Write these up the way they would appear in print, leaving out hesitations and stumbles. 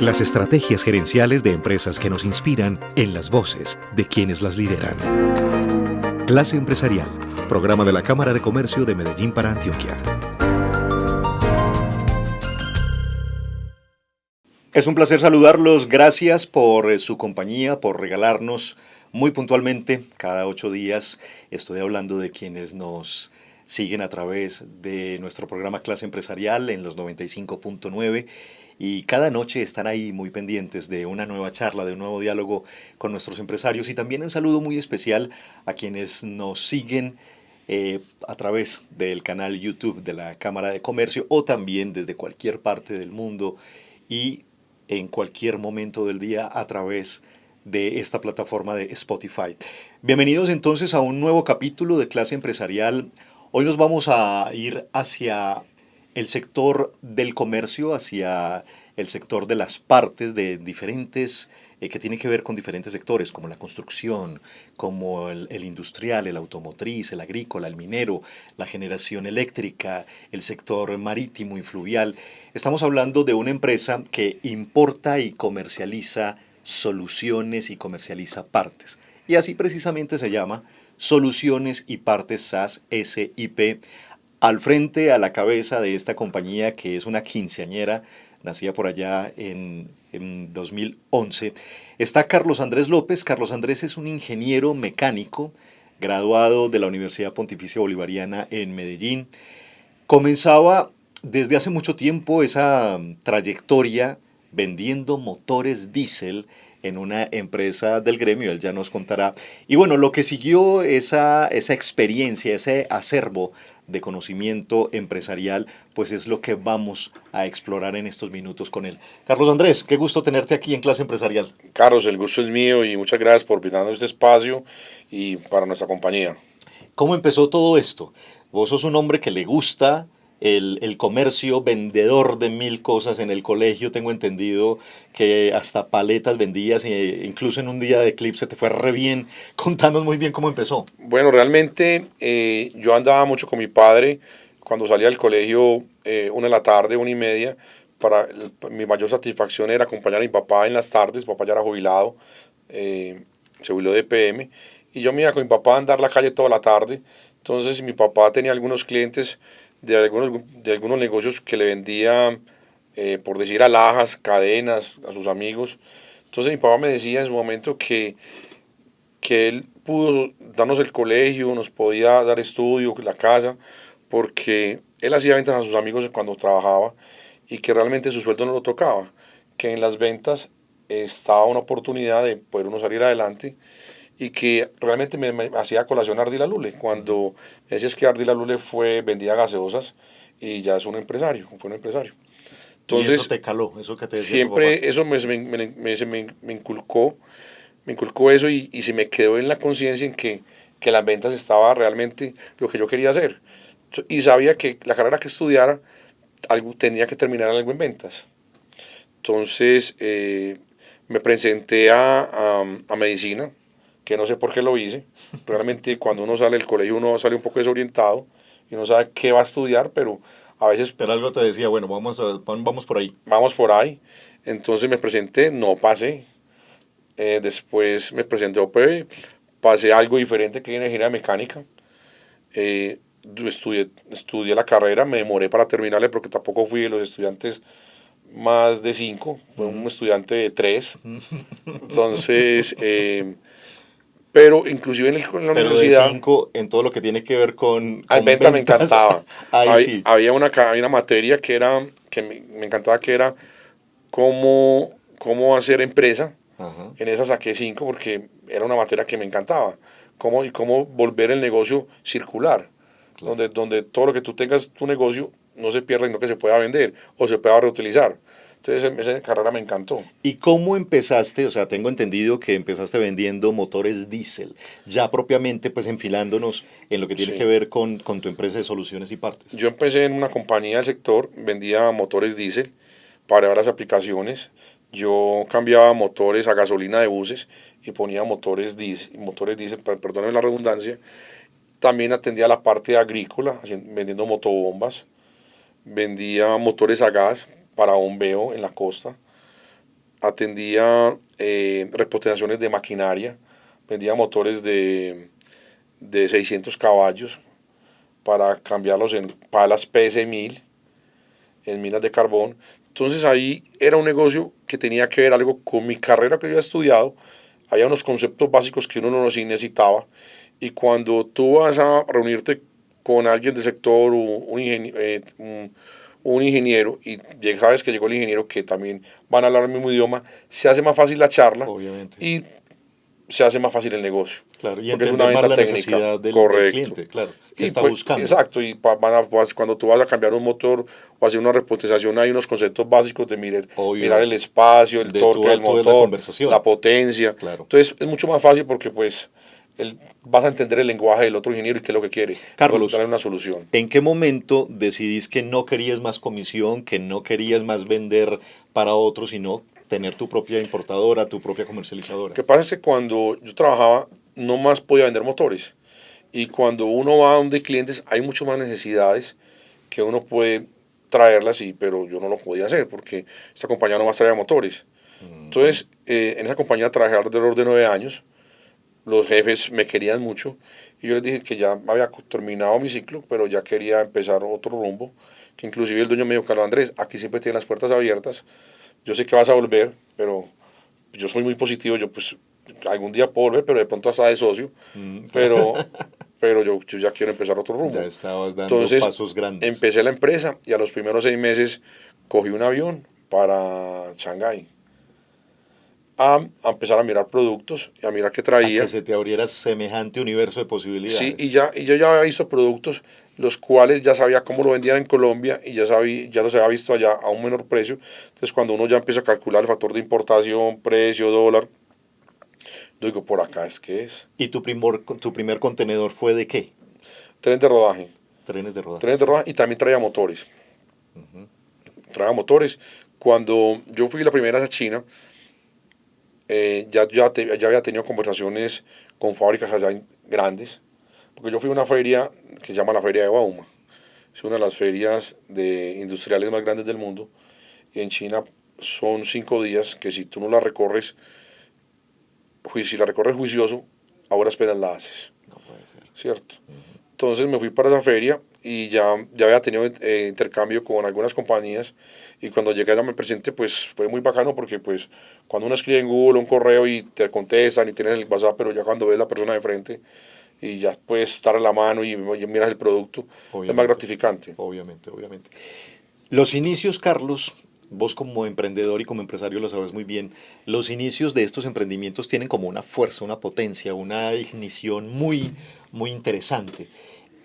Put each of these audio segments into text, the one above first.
Las estrategias gerenciales de empresas que nos inspiran en las voces de quienes las lideran. Clase Empresarial, programa de la Cámara de Comercio de Medellín para Antioquia. Es un placer saludarlos. Gracias por su compañía, por regalarnos muy puntualmente cada 8 días. Estoy hablando de quienes nos siguen a través de nuestro programa Clase Empresarial en los 95.9 y cada noche están ahí muy pendientes de una nueva charla, de un nuevo diálogo con nuestros empresarios, y también un saludo muy especial a quienes nos siguen a través del canal YouTube de la Cámara de Comercio o también desde cualquier parte del mundo y en cualquier momento del día a través de esta plataforma de Spotify. Bienvenidos entonces a un nuevo capítulo de Clase Empresarial. Hoy nos vamos a ir hacia el sector del comercio, hacia el sector de las partes de diferentes, que tiene que ver con diferentes sectores, como la construcción, como el industrial, el automotriz, el agrícola, el minero, la generación eléctrica, el sector marítimo y fluvial. Estamos hablando de una empresa que importa y comercializa soluciones y comercializa partes. Y así precisamente se llama Soluciones y Partes SAS SIP. Al frente, a la cabeza de esta compañía, que es una quinceañera, nacida por allá en 2011, está Carlos Andrés López. Carlos Andrés es un ingeniero mecánico, graduado de la Universidad Pontificia Bolivariana en Medellín. Comenzaba desde hace mucho tiempo esa trayectoria vendiendo motores diésel en una empresa del gremio, él ya nos contará. Y bueno, lo que siguió esa experiencia, ese acervo de conocimiento empresarial, pues es lo que vamos a explorar en estos minutos con él. Carlos Andrés, qué gusto tenerte aquí en Clase Empresarial. Carlos, el gusto es mío y muchas gracias por brindarnos este espacio y para nuestra compañía. ¿Cómo empezó todo esto? Vos sos un hombre que le gusta el comercio, vendedor de mil cosas en el colegio, tengo entendido que hasta paletas vendías, e incluso en un día de eclipse te fue re bien. Contanos muy bien cómo empezó. Bueno, realmente yo andaba mucho con mi padre cuando salía del colegio, 1 de la tarde, 1:30. Mi mayor satisfacción era acompañar a mi papá en las tardes. Papá ya era jubilado, se jubiló de PM, y yo me iba con mi papá a andar la calle toda la tarde. Entonces mi papá tenía algunos clientes de algunos negocios que le vendía, por decir, alhajas, cadenas a sus amigos. Entonces mi papá me decía en su momento que él pudo darnos el colegio, nos podía dar estudio, la casa, porque él hacía ventas a sus amigos cuando trabajaba y que realmente su sueldo no lo tocaba, que en las ventas estaba una oportunidad de poder uno salir adelante y que realmente me hacía colación Ardila Lule. Cuando me decías que Ardila Lule vendía gaseosas y ya es un empresario, fue un empresario. Y eso Entonces, te caló, eso que te decía tu papá. siempre eso me inculcó eso y se me quedó en la conciencia en que las ventas estaba realmente lo que yo quería hacer. Y sabía que la carrera que estudiara algo, tenía que terminar algo en ventas. Entonces me presenté a medicina, que no sé por qué lo hice. Realmente cuando uno sale del colegio uno sale un poco desorientado y no sabe qué va a estudiar, pero a veces Pero algo te decía, bueno, vamos por ahí. vamos por ahí. Entonces me presenté, no pasé. Después me presenté a OPB, pasé algo diferente que era ingeniería mecánica. Estudié la carrera, me demoré para terminarla porque tampoco fui de los estudiantes más de 5, fue un estudiante de 3. Entonces, pero inclusive en la Pero de universidad, 5 en todo lo que tiene que ver en con ventas me ventas, encantaba. ahí sí. Había una materia que me encantaba, que era cómo hacer empresa. Ajá. En esa saqué 5 porque era una materia que me encantaba. Cómo volver el negocio circular, Claro. donde todo lo que tú tengas tu negocio no se pierda, sino que se pueda vender o se pueda reutilizar. Entonces esa carrera me encantó. ¿Y cómo empezaste? O sea, tengo entendido que empezaste vendiendo motores diésel, ya propiamente pues enfilándonos en lo que tiene que Sí. ver con tu empresa de soluciones y partes. Yo empecé en una compañía del sector, vendía motores diésel para varias aplicaciones. Yo cambiaba motores a gasolina de buses y ponía motores diésel, perdónenme la redundancia. También atendía la parte agrícola, vendiendo motobombas. Vendía motores a gas para bombeo en la costa. atendía repotenciaciones de maquinaria, vendía motores de 600 caballos para cambiarlos en palas PS1000, en minas de carbón. Entonces ahí era un negocio que tenía que ver algo con mi carrera que yo había estudiado. Había unos conceptos básicos que uno no sí necesitaba. Y cuando tú vas a reunirte con alguien del sector, un ingeniero, y sabes que llegó el ingeniero que también van a hablar el mismo idioma, se hace más fácil la charla Obviamente. y se hace más fácil el negocio. Claro, y Porque es una entender más venta la técnica, necesidad del correcto. cliente, claro, que Y está pues, buscando. exacto, y cuando tú vas a cambiar un motor o hacer una repotenciación, hay unos conceptos básicos de mirar Obvio, el espacio, el de tú torque del a tú es la motor, conversación. la potencia. Claro. Entonces es mucho más fácil porque pues vas a entender el lenguaje del otro ingeniero y qué es lo que quiere, poder Carlos, darle una solución. ¿en qué momento decidís que no querías más comisión, que no querías más vender para otros, sino tener tu propia importadora, tu propia Lo comercializadora? que pasa es que cuando yo trabajaba no más podía vender motores. Y cuando uno va a donde clientes hay muchas más necesidades que uno puede traerlas, pero yo no lo podía hacer porque esta compañía no más traía motores. Ujú. Entonces, en esa compañía trabajé alrededor de 9 años. Los jefes me querían mucho y yo les dije que ya había terminado mi ciclo, pero ya quería empezar otro rumbo. Que inclusive el dueño me dijo, Carlos Andrés, aquí siempre tienen las puertas abiertas. Yo sé que vas a volver, pero yo soy muy positivo. Yo pues algún día puedo volver, pero de pronto hasta de socio. Pero, pero yo ya quiero empezar otro Ya rumbo. estabas dando Entonces pasos grandes. empecé la empresa y a los primeros 6 meses cogí un avión para Shanghái a empezar a mirar productos y a mirar qué A que traía. se te abriera semejante universo de Sí, posibilidades. y yo ya había visto productos los cuales ya sabía cómo lo vendían en Colombia y ya los había visto allá a un menor precio. Entonces cuando uno ya empieza a calcular el factor de importación, precio, dólar, yo digo, por acá es que es. ¿Y tu primer contenedor fue de qué? Tren de rodaje. Trenes de rodaje, Tren de sí. rodaje y también traía motores. Traía motores. Cuando yo fui la primera vez a China, ya había tenido conversaciones con fábricas allá grandes, porque yo fui a una feria que se llama la Feria de Bauma. Es una de las ferias industriales más grandes del mundo. Y en China son 5 días que si tú no la recorres, si la recorres juicioso, a horas penas la haces, No puede ser. ¿cierto? Entonces me fui para esa feria y ya había tenido intercambio con algunas compañías y cuando llegué allá me presenté pues fue muy bacano porque pues cuando uno escribe en Google un correo y te contestan y tienes el WhatsApp, pero ya cuando ves la persona de frente y ya puedes estar en la mano y miras el producto, es más Obviamente, gratificante. obviamente, obviamente. Los inicios, Carlos, vos como emprendedor y como empresario lo sabes muy bien, los inicios de estos emprendimientos tienen como una fuerza, una potencia, una ignición muy, muy interesante.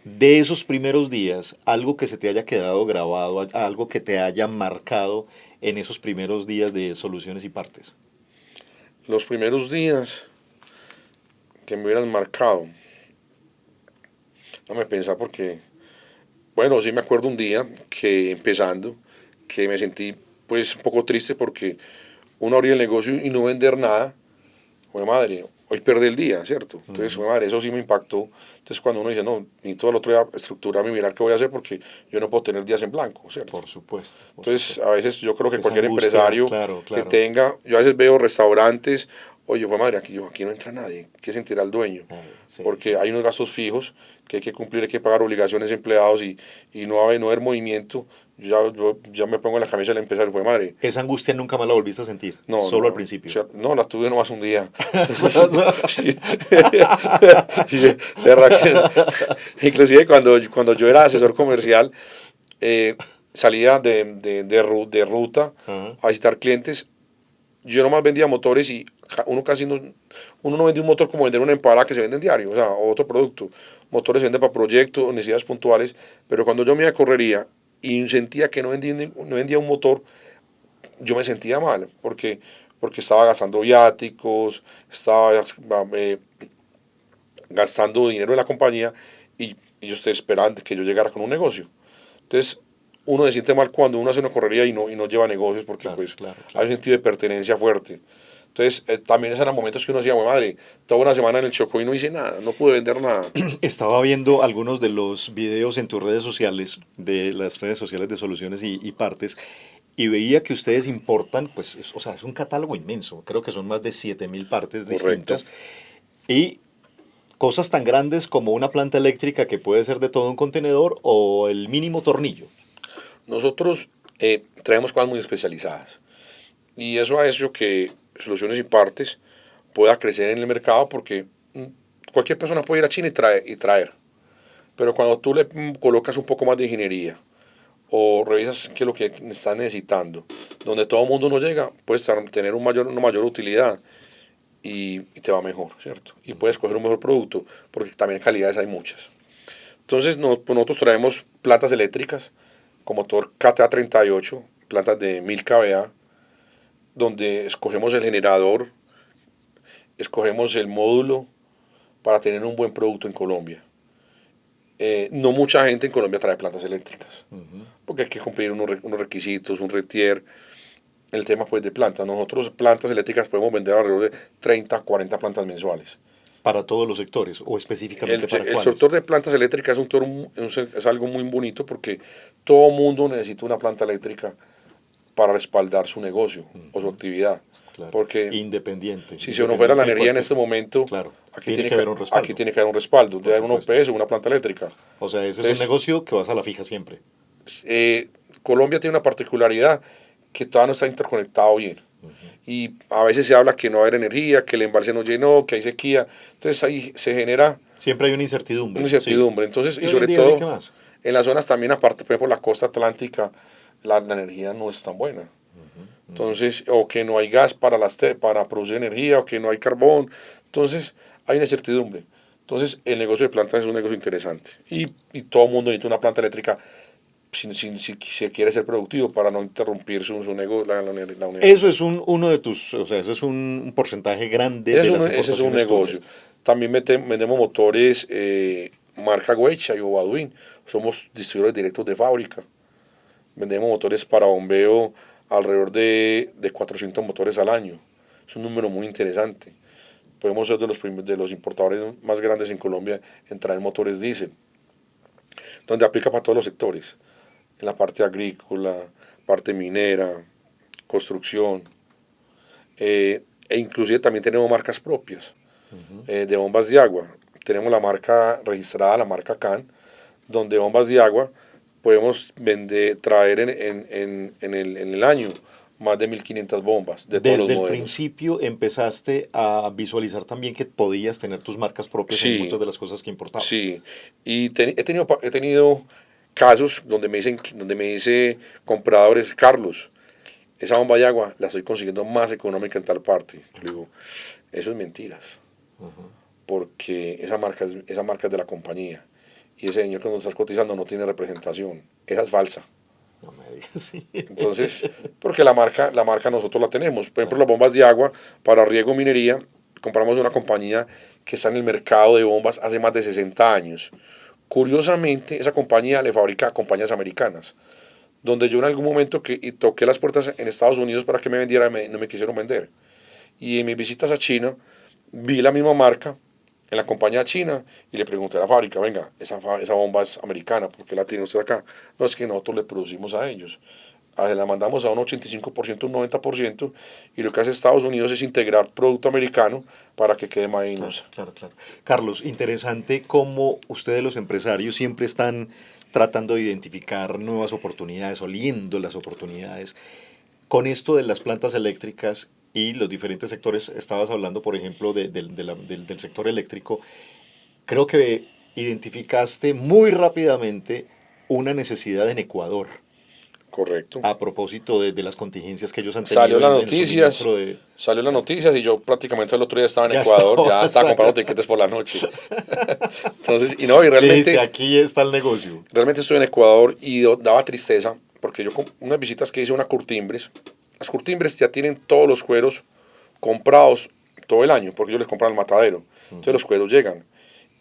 De esos primeros días, algo que se te haya quedado grabado, algo que te haya marcado en esos primeros días de soluciones y partes. Los primeros días que me hubieran marcado, no me pensar porque, bueno, sí me acuerdo un día que empezando, que me sentí pues un poco triste porque uno abrir el negocio y no vender nada, fue madre, hoy perdí el día, ¿cierto? Entonces, Ujú. fue madre, eso sí me impactó. Entonces, cuando uno dice, no, necesito al otro día estructurarme y mirar qué voy a hacer porque yo no puedo tener días en blanco, ¿cierto? Por supuesto, por Entonces, supuesto. a veces yo creo que Esa cualquier angustia, empresario claro, que claro. tenga, yo a veces veo restaurantes, oye, fue madre, aquí no entra nadie, ¿qué sentirá el dueño? Sí, Porque sí. hay unos gastos fijos que hay que cumplir, hay que pagar obligaciones de empleados y no haber movimiento. Yo ya me pongo en la camisa del empresario, fue madre, Esa angustia nunca más la volviste a sentir, no, solo al no, o principio. sea, no, la tuve nomás un día. Entonces, de verdad inclusive cuando yo era asesor comercial, eh, salía de ruta Ajá. a visitar clientes, yo nomás vendía motores y uno no vende un motor como vender una empanada que se vende en diario, o sea, o otro producto. Motores se venden para proyectos, necesidades puntuales, pero cuando yo me iba a correría y sentía que no vendía un motor, yo me sentía mal, porque estaba gastando viáticos, estaba gastando dinero en la compañía y yo estoy esperando que yo llegara con un negocio. Entonces, uno se siente mal cuando uno hace una correría y no lleva negocios porque Claro, pues claro, hay un claro. sentido de pertenencia fuerte. Entonces, también esos eran momentos que uno decía, madre, toda una semana en el Chocó y no hice nada, no pude vender nada. Estaba viendo algunos de los videos en tus redes sociales, de las redes sociales de soluciones y partes, y veía que ustedes importan, pues, o sea, es un catálogo inmenso, creo que son más de 7.000 partes Correcto. distintas, y cosas tan grandes como una planta eléctrica que puede ser de todo un contenedor o el mínimo tornillo. Nosotros traemos cosas muy especializadas y eso ha hecho que Soluciones y Partes pueda crecer en el mercado porque cualquier persona puede ir a China y traer. Pero cuando tú le colocas un poco más de ingeniería o revisas qué es lo que estás necesitando, donde todo el mundo no llega, puedes tener una mayor utilidad y te va mejor, ¿cierto? Y puedes coger un mejor producto porque también calidades hay muchas. Entonces pues nosotros traemos plantas eléctricas con motor KTA38, plantas de 1000 kVA, donde escogemos el generador, escogemos el módulo para tener un buen producto en Colombia. No mucha gente en Colombia trae plantas eléctricas, porque hay que cumplir unos requisitos, un retier. El tema pues de plantas. Nosotros plantas eléctricas podemos vender alrededor de 30, 40 plantas mensuales. Para todos los sectores o específicamente para El cuáles. sector de plantas eléctricas es algo muy bonito porque todo mundo necesita una planta eléctrica para respaldar su negocio o su actividad. Claro. Porque Independiente, si se nos fuera la independiente de energía en cualquier. este momento, Claro, tiene que haber un aquí respaldo, tiene que haber un respaldo, debe por haber una supuesto. UPS, una planta eléctrica. O sea, ese es un Entonces, negocio que vas a la fija siempre. eh, Colombia tiene una particularidad que todavía no está interconectado bien. Y a veces se habla que no va a haber energía, que el embalse no llenó, que hay sequía. Entonces ahí se genera Siempre hay una una incertidumbre, sí. incertidumbre. Entonces, Y y hoy en sobre día no hay que todo más. en las zonas también, aparte, por ejemplo, la costa atlántica, la energía no es tan buena. Entonces, o que no hay gas para producir energía, o que no hay carbón. Entonces, hay una incertidumbre. Entonces, el negocio de plantas es un negocio interesante. Y todo el mundo necesita una planta eléctrica si se quiere ser productivo para no interrumpir su negocio, la Eso es uno de tus, o sea, ese es un porcentaje grande de las ese es un importaciones negocio. tuyas. También vendemos motores marca Weichai o Badwin. Somos distribuidores directos de fábrica. Vendemos motores para bombeo alrededor de 400 motores al año. Es un número muy interesante. Podemos ser de los importadores más grandes en Colombia en traer motores diésel, donde aplica para todos los sectores. En la parte agrícola, parte minera, construcción. E inclusive también tenemos marcas propias de bombas de agua. Tenemos la marca registrada, la marca CAN, donde bombas de agua podemos traer en el año más de 1500 bombas de todos los Desde el modelos. principio empezaste a visualizar también que podías tener tus marcas propias en muchas Sí, de las cosas que importabas. sí. Y he tenido casos donde me dice compradores, Carlos, esa bomba de agua la estoy consiguiendo más económica en tal parte. Yo le digo, eso es mentiras, porque esa marca es de la compañía. Y ese señor que nos está cotizando no tiene representación. Esa es falsa. No me digas así. Entonces, porque la marca nosotros la tenemos. Por ejemplo, Claro. las bombas de agua para riego y minería, compramos de una compañía que está en el mercado de bombas hace más de 60 años. Curiosamente, esa compañía le fabrica a compañías americanas, donde yo en algún momento toqué las puertas en Estados Unidos para que me vendiera, no me quisieron vender. Y en mis visitas a China, vi la misma marca en la compañía china y le pregunté a la fábrica, venga, esa bomba es americana, ¿por qué la tiene usted acá? No, es que nosotros le producimos a ellos. La mandamos a un 85%, un 90%, y lo que hace Estados Unidos es integrar producto americano para que quede más Claro, inosa. claro, claro. Carlos, interesante cómo ustedes los empresarios siempre están tratando de identificar nuevas oportunidades, oliendo las oportunidades. Con esto de las plantas eléctricas y los diferentes sectores, estabas hablando, por ejemplo, del sector eléctrico, creo que identificaste muy rápidamente una necesidad en Ecuador Correcto. a propósito de las contingencias que ellos han Salió tenido las en noticias, suministro de... salió las Claro, noticias y yo prácticamente el otro día estaba en ya Ecuador, ya estabas estaba comprando allá. tiquetes por la noche. Entonces, y no, y Dijiste, realmente, aquí está el negocio. realmente estoy en Ecuador y daba tristeza porque yo unas visitas que hice a una Curtimbres, las Curtimbres ya tienen todos los cueros comprados todo el año porque ellos les compran al matadero. Entonces los cueros llegan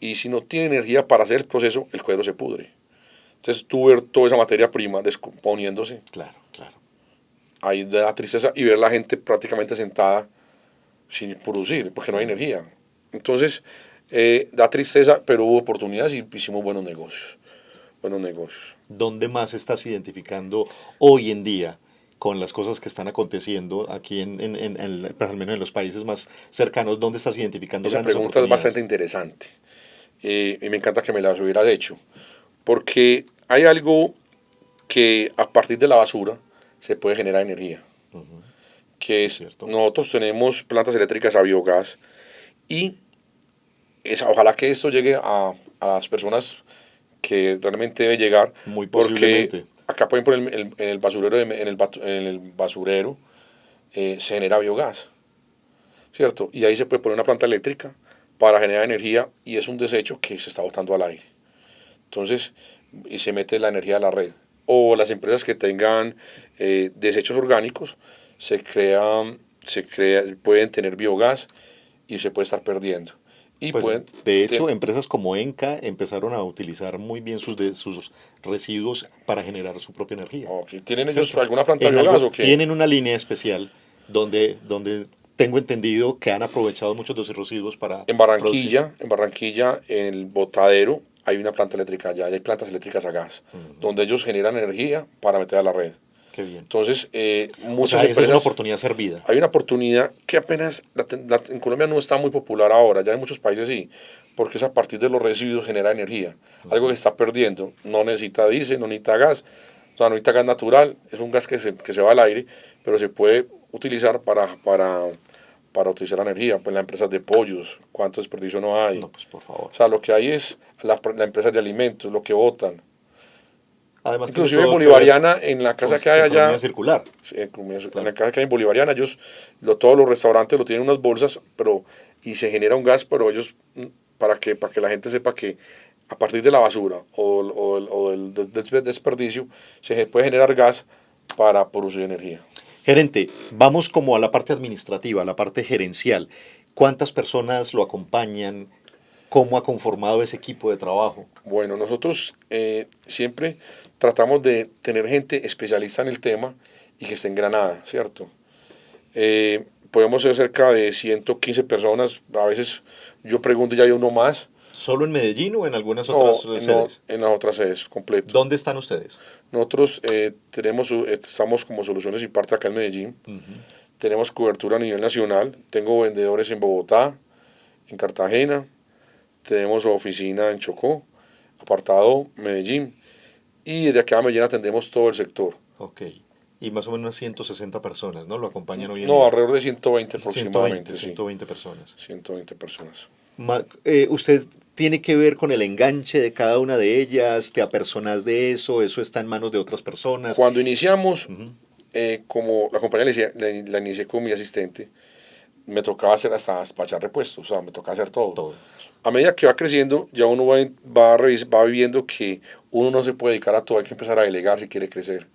y si no tiene energía para hacer el proceso, el cuero se pudre. Entonces tú ver toda esa materia prima descomponiéndose, Claro, claro. ahí da tristeza y ver la gente prácticamente sentada sin producir porque no hay energía. Entonces da tristeza, pero hubo oportunidades y hicimos buenos negocios. Buenos negocios. ¿Dónde más estás identificando hoy en día con las cosas que están aconteciendo aquí pues al menos en los países más cercanos, ¿dónde estás identificando Esa grandes pregunta es bastante oportunidades? interesante y me encanta que me las hubieras hecho, porque hay algo que a partir de la basura se puede generar energía, que Es es, cierto. nosotros tenemos plantas eléctricas a biogás y ojalá que esto llegue a las personas que realmente debe llegar, Muy porque posiblemente. acá, por ejemplo, en el basurero, en el basurero se genera biogás, ¿cierto? Y ahí se puede poner una planta eléctrica para generar energía y es un desecho que se está botando al aire. Entonces, y se mete la energía a la red. O las empresas que tengan desechos orgánicos pueden tener biogás y se puede estar perdiendo. Y Pues pueden, de hecho, te- empresas como Enca empezaron a utilizar muy bien sus residuos para generar su propia energía, ok, ¿tienen ellos ¿cierto? alguna planta de En biogás algo, o qué? tienen una línea especial donde tengo entendido que han aprovechado muchos de sus residuos para producir. En Barranquilla, en el Botadero, hay una planta eléctrica allá, hay plantas eléctricas a gas, donde ellos generan energía para meter a la red. Qué bien. Entonces, O muchas sea, esa es una empresas, oportunidad servida. hay una oportunidad que apenas en Colombia no está muy popular ahora, ya en muchos países sí, porque es a partir de los residuos genera energía, algo que está perdiendo, no necesita diésel, no necesita gas, o sea, no necesita gas natural, es un gas que se va al aire, pero se puede utilizar para utilizar la energía, pues en las empresas de pollos, cuánto desperdicio no hay, No, pues por favor. o sea, lo que hay es la empresa de alimentos, lo que botan. Además tiene Inclusive en todo que ver Bolivariana, en la casa con que hay economía allá, circular. sí, en la Claro. casa que hay en Bolivariana, todos los restaurantes lo tienen en unas bolsas, y se genera un gas, pero ellos, para que la gente sepa que a partir de la basura o del desperdicio, se puede generar gas para producir energía. Gerente, vamos como a la parte administrativa, a la parte gerencial. ¿Cuántas personas lo acompañan? ¿Cómo ha conformado ese equipo de trabajo? Bueno, nosotros siempre tratamos de tener gente especialista en el tema y que esté en Granada, ¿cierto? Podemos ser cerca de 115 personas, a veces yo pregunto y ya hay uno más, ¿Solo en Medellín o en algunas otras no, no sedes? en las otras sedes, completo. ¿Dónde están ustedes? Nosotros estamos como Soluciones y Parte acá en Medellín, tenemos cobertura a nivel nacional, tengo vendedores en Bogotá, en Cartagena, tenemos oficina en Chocó, apartado Medellín, y desde acá a Medellín atendemos todo el sector. Ok. Y más o menos unas 160 personas, ¿no? Lo acompañan hoy en No, día. alrededor de 120 120, aproximadamente, sí. 120 personas. 120 personas. ¿Usted tiene que ver con el enganche de cada una de ellas? ¿Te apersonas de eso? ¿Eso está en manos de otras personas? Cuando iniciamos, Ujú. como la compañía la inicié con mi asistente, me tocaba hacer hasta despachar repuestos, o sea, me tocaba hacer todo. Todo. A medida que va creciendo, ya uno va viendo que uno no se puede dedicar a todo, hay que empezar a delegar si quiere crecer.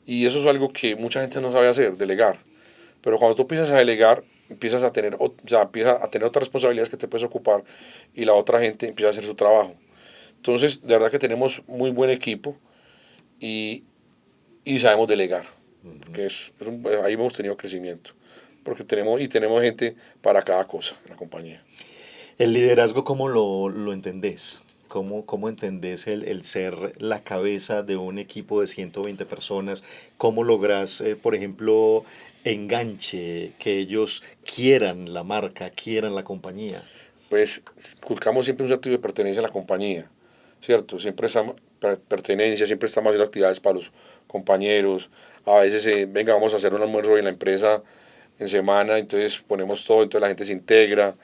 Y eso es algo que mucha gente no sabe hacer, delegar. Pero cuando tú empiezas a delegar, empiezas a tener, empiezas a tener otras responsabilidades que te puedes ocupar y la otra gente empieza a hacer su trabajo. Entonces, de verdad que tenemos muy buen equipo y, y sabemos delegar, que ahí hemos tenido crecimiento, porque tenemos gente para cada cosa en la compañía. El liderazgo, ¿cómo lo entendés? ¿Cómo entendés el ser la cabeza de un equipo de 120 personas? ¿Cómo logras, por ejemplo, enganche, que ellos quieran la marca, quieran la compañía? Pues buscamos siempre un sentido de pertenencia a la compañía, ¿cierto? Siempre estamos, pertenencia, siempre estamos haciendo actividades para los compañeros. A veces, venga, vamos a hacer un almuerzo en la empresa en semana, entonces ponemos todo, entonces la gente se integra.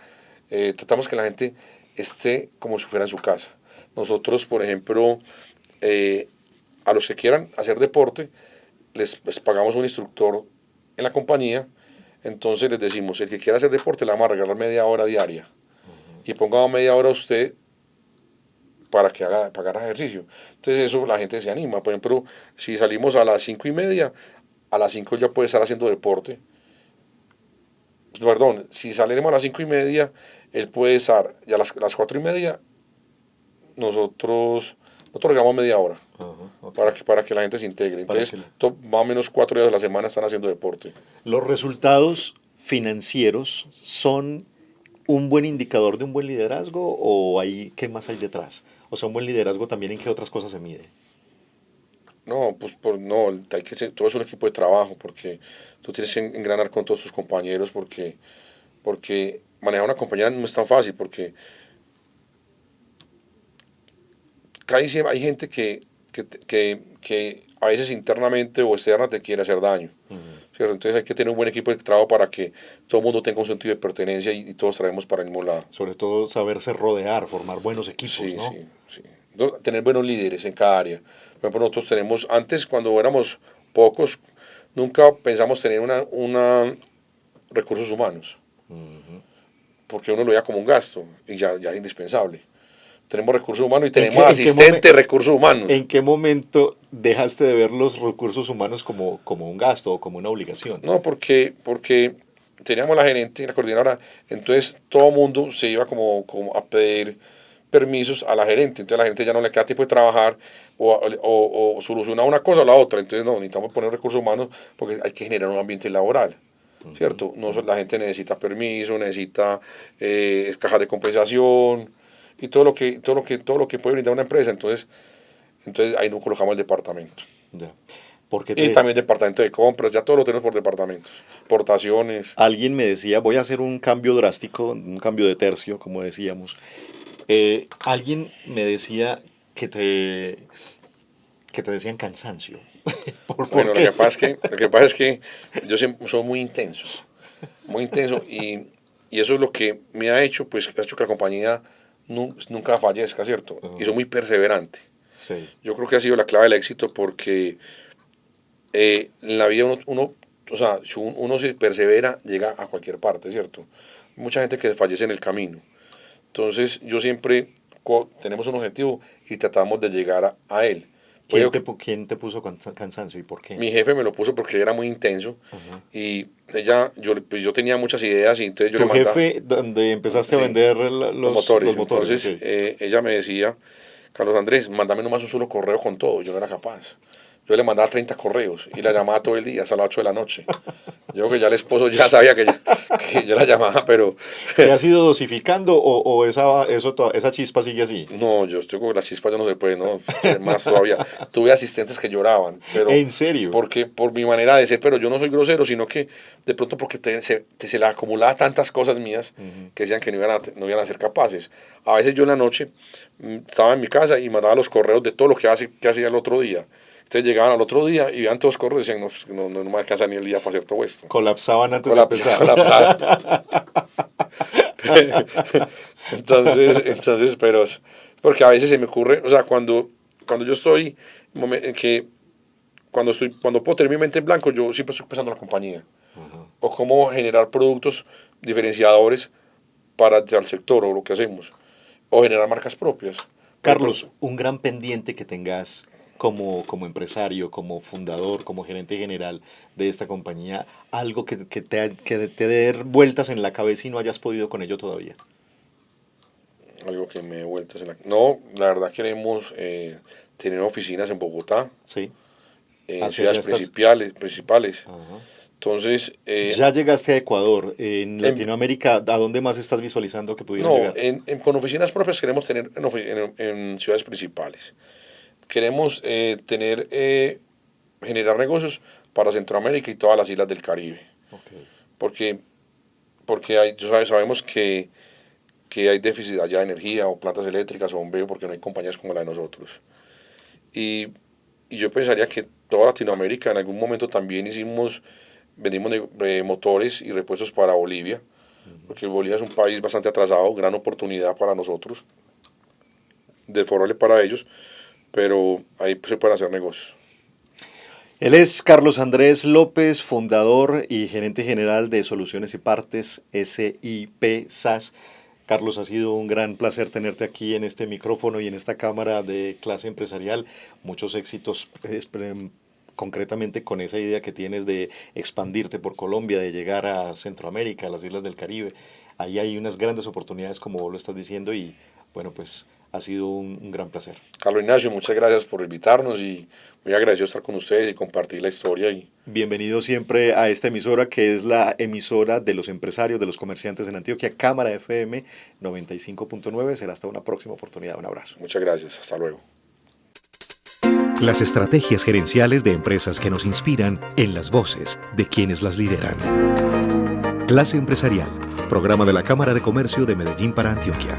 Tratamos que la gente esté como si fuera en su casa. Nosotros, por ejemplo, eh, a los que quieran hacer deporte, les pagamos un instructor en la compañía, entonces les decimos, el que quiera hacer deporte le vamos a regalar media hora diaria y ponga media hora usted para que haga ejercicio. Entonces eso la gente se anima. Por ejemplo, si salimos a las 5:30, a las 5 ya puede estar haciendo deporte. Perdón, si salimos a las 5:30, él puede estar, y a las 4:30, nosotros regamos media hora Ajá, ok. para que la gente se integre. Para Entonces, que más o menos 4 días a la semana están haciendo deporte. los resultados financieros son un buen indicador de un buen liderazgo o qué más hay detrás? O sea, un buen liderazgo también en qué otras cosas se mide. No, pues no, hay que ser, todo es un equipo de trabajo, porque tú tienes que engranar con todos tus compañeros, porque manejar una compañía no es tan fácil, porque hay gente que a veces internamente o externa te quiere hacer daño, ¿cierto? Entonces hay que tener un buen equipo de trabajo para que todo el mundo tenga un sentido de pertenencia y todos traemos para el mismo lado. Sobre todo saberse rodear, formar buenos equipos, Sí, ¿no? sí, sí. Tener buenos líderes en cada área. Por ejemplo, nosotros tenemos, antes cuando éramos pocos, nunca pensamos tener una recursos humanos, porque uno lo veía como un gasto y ya es indispensable. Tenemos recursos humanos y tenemos asistentes de recursos humanos. ¿En qué momento dejaste de ver los recursos humanos como un gasto o como una obligación? No, porque teníamos la gerente y la coordinadora, entonces todo el mundo se iba como a pedir permisos a la gerente, entonces a la gerente ya no le queda tiempo de trabajar o solucionar una cosa o la otra, entonces no, necesitamos poner recursos humanos porque hay que generar un ambiente laboral, ¿cierto? No, la gente necesita permiso, necesita cajas de compensación y todo lo que puede brindar una empresa, entonces ahí nos colocamos el departamento. Ya. Porque Y también departamento de compras, ya todo lo tenemos por departamentos, portaciones. alguien me decía, voy a hacer un cambio drástico, un cambio de tercio, como decíamos. Alguien me decía que te decían cansancio. ¿Por Bueno, lo qué? que pasa es que, lo que pasa es que yo siempre soy muy intenso y eso es lo que me ha hecho, pues, ha hecho que la compañía nunca fallezca, ¿cierto? Y soy muy perseverante. Sí. Yo creo que ha sido la clave del éxito porque en la vida o sea, si uno se persevera, llega a cualquier parte, ¿cierto? Mucha gente que fallece en el camino. Entonces, yo siempre tenemos un objetivo y tratamos de llegar a él. Puede que ¿Quién te puso cansancio y por qué? mi jefe me lo puso porque era muy intenso Ajá. y yo tenía muchas ideas y entonces yo le Tu mandaba, jefe, donde empezaste a sí, vender los los motores. motores, ok. Entonces ella me decía, Carlos Andrés, mándame nomás un solo correo con todo. Yo no era capaz. Yo le mandaba 30 correos y la llamaba todo el día hasta las 8 de la noche. Yo creo que ya el esposo ya sabía que yo la llamaba, pero ¿Te has ido dosificando o esa chispa sigue así? no, yo estoy con la chispa, ya no se puede, no, más todavía. Tuve asistentes que lloraban, pero ¿En serio? porque por mi manera de ser, pero yo no soy grosero, sino que de pronto porque se le acumulaba tantas cosas mías que decían que no iban a ser capaces. A veces yo en la noche estaba en mi casa y mandaba los correos de todo lo que hacía el otro día. Entonces llegaban al otro día y veían todos los correos y decían, no, pues, no me alcanza ni el día para hacer todo esto. Colapsaban antes de Colapsa, empezar. colapsa. Pero porque a veces se me ocurre, o sea, cuando yo estoy, cuando puedo tener mi mente en blanco, yo siempre estoy pensando en la compañía o cómo generar productos diferenciadores para el sector o lo que hacemos o generar marcas propias. Por ejemplo, Carlos, un gran pendiente que tengas como empresario, como fundador, como gerente general de esta compañía, algo que te dé vueltas en la cabeza y no hayas podido con ello todavía. algo que me he vuelto no, la verdad queremos tener oficinas en Bogotá, Sí. en Hacia allá ciudades estás. principales. Ajá. Entonces, Ya llegaste a Ecuador. En en, Latinoamérica, ¿a dónde más estás visualizando que pudieran no, llegar? con oficinas propias queremos tener en ciudades principales. Queremos generar negocios para Centroamérica y todas las islas del Caribe. Ok. Porque, porque sabemos que hay déficit allá de energía o plantas eléctricas o bombeo porque no hay compañías como la de nosotros. Y, y yo pensaría que toda Latinoamérica en algún momento también vendimos motores y repuestos para Bolivia, porque Bolivia es un país bastante atrasado, gran oportunidad para nosotros, desfavorable para ellos, pero ahí se pueden hacer negocios. Él es Carlos Andrés López, fundador y gerente general de Soluciones y Partes SIP SAS. Carlos, ha sido un gran placer tenerte aquí en este micrófono y en esta cámara de clase empresarial. Muchos éxitos, concretamente con esa idea que tienes de expandirte por Colombia, de llegar a Centroamérica, a las islas del Caribe. Ahí hay unas grandes oportunidades, como vos lo estás diciendo, y bueno, pues ha sido un gran placer. Carlos Ignacio, muchas gracias por invitarnos y muy agradecido estar con ustedes y compartir la historia. Bienvenido siempre a esta emisora que es la emisora de los empresarios, de los comerciantes en Antioquia, Cámara FM 95.9. Será hasta una próxima oportunidad. Un abrazo. Muchas gracias, hasta luego. Las estrategias gerenciales de empresas que nos inspiran en las voces de quienes las lideran. Clase Empresarial, programa de la Cámara de Comercio de Medellín para Antioquia.